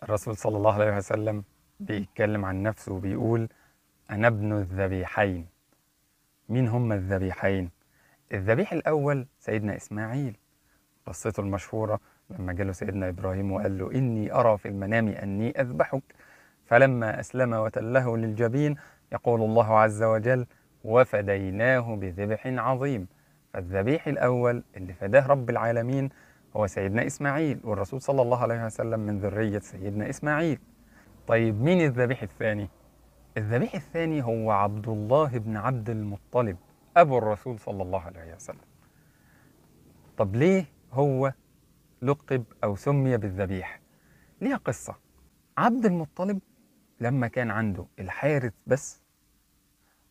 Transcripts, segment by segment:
الرسول صلى الله عليه وسلم بيتكلم عن نفسه وبيقول: أنا ابن الذبيحين. مين هم الذبيحين؟ الذبيح الأول سيدنا إسماعيل، قصته المشهورة لما جاله سيدنا إبراهيم وقال له: إني أرى في المنام أني أذبحك، فلما أسلم وتله للجبين يقول الله عز وجل: وفديناه بذبح عظيم. فالذبيح الأول اللي فداه رب العالمين هو سيدنا إسماعيل، والرسول صلى الله عليه وسلم من ذرية سيدنا إسماعيل. طيب مين الذبيح الثاني؟ الذبيح الثاني هو عبد الله بن عبد المطلب، أبو الرسول صلى الله عليه وسلم. طب ليه هو لقب أو سمي بالذبيح؟ ليها قصة. عبد المطلب لما كان عنده الحارث بس،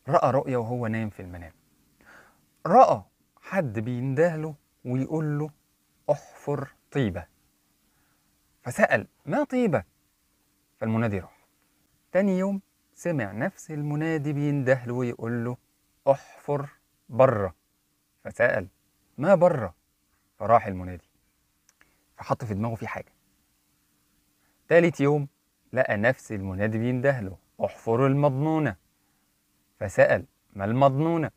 رأى رؤيا وهو نايم في المنام. رأى حد بيندهله ويقول له: احفر طيبة. فسأل: ما طيبة؟ فالمنادي راح. تاني يوم سمع نفس المنادي بيندهله ويقول له: احفر بره. فسأل: ما بره؟ فراح المنادي. فحط في دماغه في حاجة. تالت يوم لقى نفس المنادي بيندهله: احفر المضنونة. فسأل: ما المضنونة؟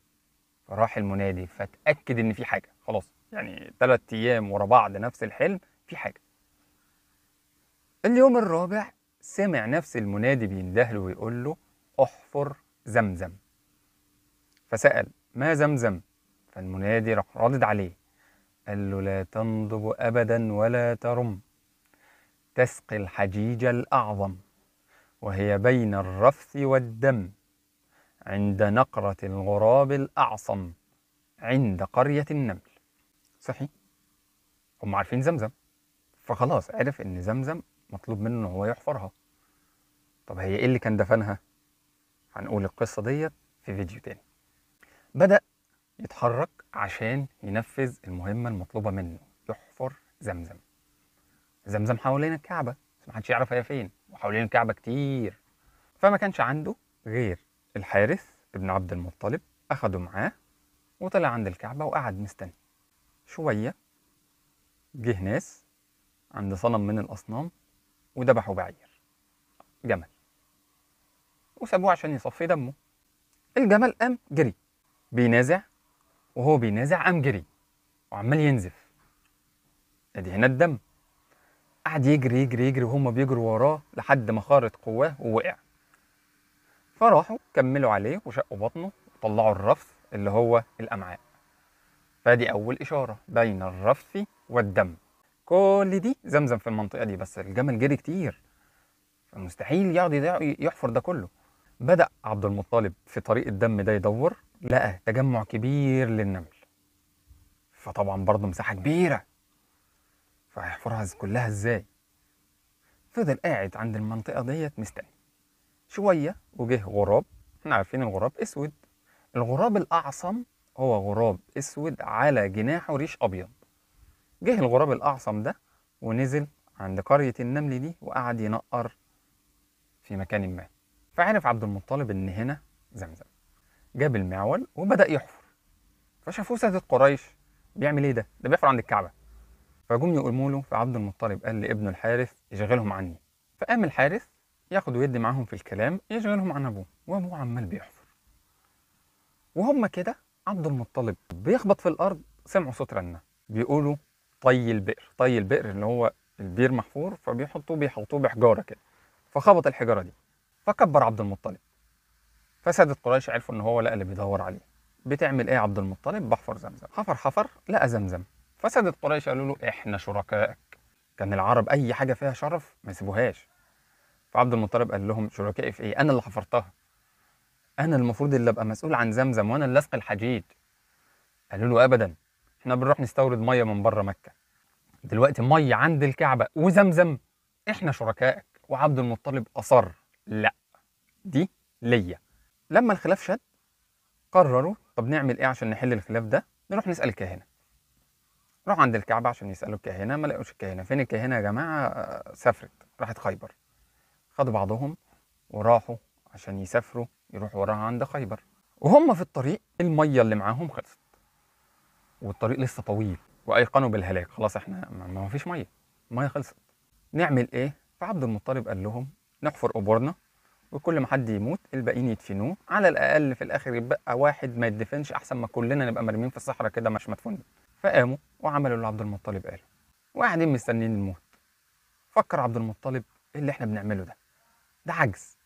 فراح المنادي فتأكد إن في حاجة. خلاص، يعني 3 أيام ورا بعض نفس الحلم، في حاجة. اليوم الرابع سمع نفس المنادي بيندهله ويقول له: احفر زمزم. فسأل: ما زمزم؟ فالمنادي راح ردد عليه قال له: لا تنضب أبدا ولا ترم، تسقي الحجيج الأعظم، وهي بين الرفث والدم، عند نقرة الغراب الأعصم، عند قرية النمل. صحي؟ هم عارفين زمزم، فخلاص عرف إن زمزم مطلوب منه إن هو يحفرها. طب هي إيه اللي كان دفنها؟ هنقول القصة ديت في فيديو تاني. بدأ يتحرك عشان ينفذ المهمة المطلوبة منه، يحفر زمزم. زمزم حوالين الكعبة، بس محدش يعرف هي فين، وحوالين الكعبة كتير. فما كانش عنده غير الحارث ابن عبد المطلب، أخده معاه وطلع عند الكعبة وقعد مستني. شوية جه ناس عند صنم من الأصنام وذبحوا بعير، جمل، وسابوه عشان يصفي دمه. الجمل قام جري بينازع، وهو بينازع قام جري وعمال ينزف. ادي هنا الدم. قعد يجري يجري يجري وهم بيجروا وراه لحد ما خارت قواه ووقع. فراحوا كملوا عليه وشقوا بطنه وطلعوا الرفث اللي هو الأمعاء. فدي أول إشارة بين الرفث والدم. كل دي زمزم في المنطقة دي، بس الجمل جري كتير فمستحيل يقعد يحفر ده كله. بدأ عبد المطلب في طريق الدم ده يدور، لقى تجمع كبير للنمل. فطبعا برضه مساحة كبيرة، فهيحفرها كلها ازاي؟ فضل قاعد عند المنطقة ديت مستني. شوية وجه غراب. احنا عارفين الغراب اسود. الغراب الأعصم هو غراب اسود على جناحه ريش أبيض. جه الغراب الأعصم ده ونزل عند قرية النمل دي وقعد ينقر في مكان ما. فعرف عبد المطلب إن هنا زمزم. جاب المعول وبدأ يحفر. فشافوه سادة قريش بيعمل إيه ده بيحفر عند الكعبة. فجم يقولوا له، فعبد المطلب قال لابنه الحارث: يشغلهم عني. فقام الحارث ياخد ويدي معاهم في الكلام، يشغلهم عن أبوه، وأبوه عمال بيحفر. وهم كده عبد المطلب بيخبط في الأرض، سمعوا صوت رنة بيقولوا: طي البئر. طي البئر اللي هو البير محفور، بيحوطوه بحجارة كده. فخبط الحجارة دي فكبر عبد المطلب. فسادة قريش عرفوا ان هو لقى اللي بيدور عليه. بتعمل ايه يا عبد المطلب؟ بحفر زمزم. حفر لقى زمزم. فسادة قريش قالوا له: احنا شركائك. كان العرب اي حاجة فيها شرف ما يسيبوهاش. فعبد المطلب قال لهم: شركائي في ايه؟ انا اللي حفرتها، انا المفروض اللي ابقى مسؤول عن زمزم، وانا اللي اسقي الحجيج. قالوا له: ابدا، احنا بنروح نستورد ميه من بره مكة، دلوقتي ميه عند الكعبة وزمزم، احنا شركائك. وعبد المطلب اصر: لا، دي ليا. لما الخلاف شد قرروا: طب نعمل ايه عشان نحل الخلاف ده؟ نروح نسأل الكاهنة. راحوا عند الكعبة عشان يسألوا الكاهنة، ما لقوش الكاهنة. فين الكاهنة يا جماعة؟ سافرت، راحت خيبر. خدوا بعضهم وراحوا عشان يسافروا يروحوا وراها عند خيبر. وهم في الطريق المية اللي معاهم خلصت، والطريق لسه طويل، وأيقنوا بالهلاك. خلاص احنا ما فيش مية، المية خلصت. نعمل ايه فعبد المطلب قال لهم نحفر قبورنا، وكل ما حد يموت الباقيين يدفنوه، على الاقل في الاخر يبقى واحد ما يدفنش احسن ما كلنا نبقى مرميين في الصحراء كده مش مدفونين. فقاموا وعملوا اللي عبد المطلب قاله، وقاعدين مستنيين الموت. فكر عبد المطلب ايه اللي احنا بنعمله ده؟ ده عجز،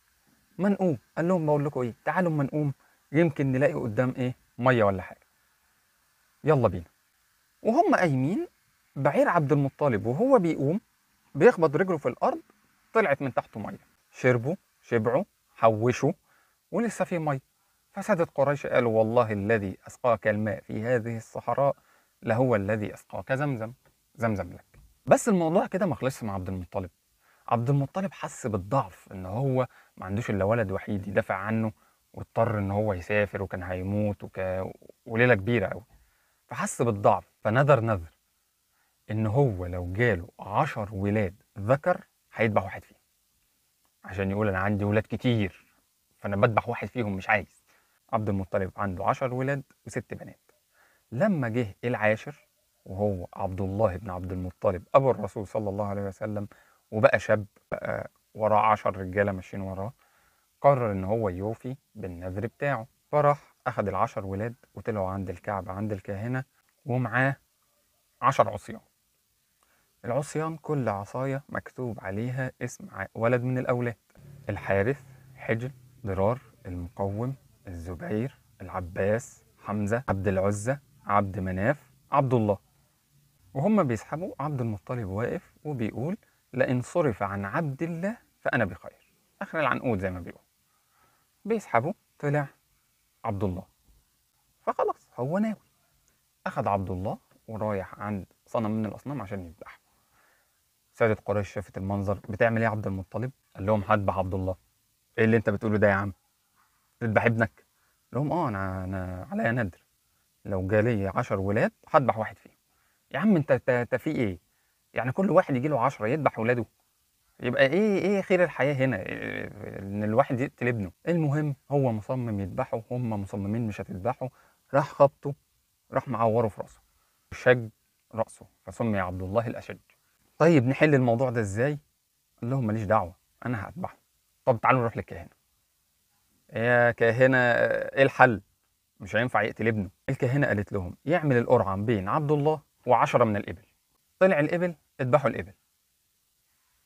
ما نقوم. قال لهم بقول لكم ايه، تعالوا ما نقوم يمكن نلاقي قدام ايه ميه ولا حاجه، يلا بينا. وهم قايمين، بعير عبد المطلب وهو بيقوم بيخبط رجله في الارض، طلعت من تحته ميه. شربوا، شبعوا، حوشوا، ولسه في ميه. فسادة قريش قالوا والله الذي اسقاك الماء في هذه الصحراء لهو الذي اسقاك زمزم، زمزم لك. بس الموضوع كده ما خلصش مع عبد المطلب. عبد المطلب حس بالضعف، ان هو ما عندوش الا ولد وحيد يدافع عنه، واضطر ان هو يسافر وكان هيموت وليله كبيره قوي. فحس بالضعف، فنذر نذر ان هو لو جاله 10 ولاد ذكر هيذبح واحد فيهم، عشان يقول انا عندي ولاد كتير فانا بذبح واحد فيهم مش عايز. عبد المطلب عنده 10 ولاد وست بنات. لما جه العاشر وهو عبد الله بن عبد المطلب ابو الرسول صلى الله عليه وسلم، وبقى شاب، بقى وراه 10 رجاله ماشيين وراه، قرر ان هو يوفي بالنذر بتاعه. فراح اخد ال10 ولاد وطلعوا عند الكعبه عند الكاهنه، ومعاه 10 عصيان. العصيان كل عصايه مكتوب عليها اسم ولد من الاولاد: الحارث، حجر، ضرار، المقوم، الزبير، العباس، حمزه، عبد العزة، عبد مناف، عبد الله. وهم بيسحبوا عبد المطلب واقف وبيقول لئن صرف عن عبد الله فأنا بخير، آخر العنقود زي ما بيقول. بيسحبوا، طلع عبد الله. فخلاص هو ناوي، أخد عبد الله ورايح عند صنم من الأصنام عشان يذبحه. سادة قريش شافت المنظر، بتعمل إيه يا عبد المطلب؟ قال لهم هذبح عبد الله. إيه اللي أنت بتقوله ده يا عم؟ تذبح ابنك؟ قال لهم أنا عليا ندر، لو جالي 10 ولاد هذبح واحد فيهم. يا عم أنت في إيه؟ يعني كل واحد يجي له 10 يذبح ولاده؟ يبقى ايه خير الحياه هنا؟ ان الواحد يقتل ابنه. المهم هو مصمم يذبحه، هم مصممين مش هتذبحه. راح خبطه، راح معوره في راسه، شج راسه، فسمي عبد الله الاشج. طيب نحل الموضوع ده ازاي؟ قال لهم ماليش دعوه، انا هذبحه. طب تعالوا نروح للكاهنه. يا كاهنه ايه الحل؟ مش هينفع يقتل ابنه. الكاهنه قالت لهم يعمل القرعه بين عبد الله و10 من الابل. طلع الابل، اذبحوا الابل.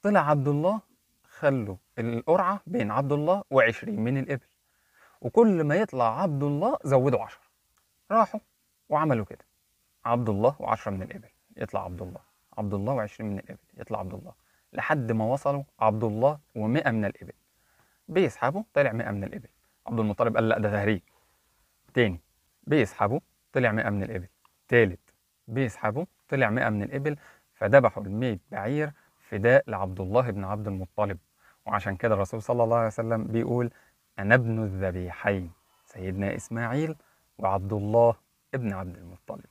طلع عبد الله، خلوا القرعة بين عبد الله و20 من الإبل، وكل ما يطلع عبد الله زودوا 10. راحوا وعملوا كده، عبد الله و10 من الإبل يطلع عبد الله، عبد الله و20 من الإبل يطلع عبد الله، لحد ما وصلوا عبد الله و100 من الإبل. بيسحبوا، طلع 100 من الإبل. عبد المطلب قال لا ده تهريج. تاني بيسحبوا، طلع 100 من الإبل. تالت بيسحبوا، طلع 100 من الإبل. فذبحوا ال100 بعير فداء لعبد الله بن عبد المطلب. وعشان كده الرسول صلى الله عليه وسلم بيقول أنا ابن الذبيحين، سيدنا إسماعيل وعبد الله ابن عبد المطلب.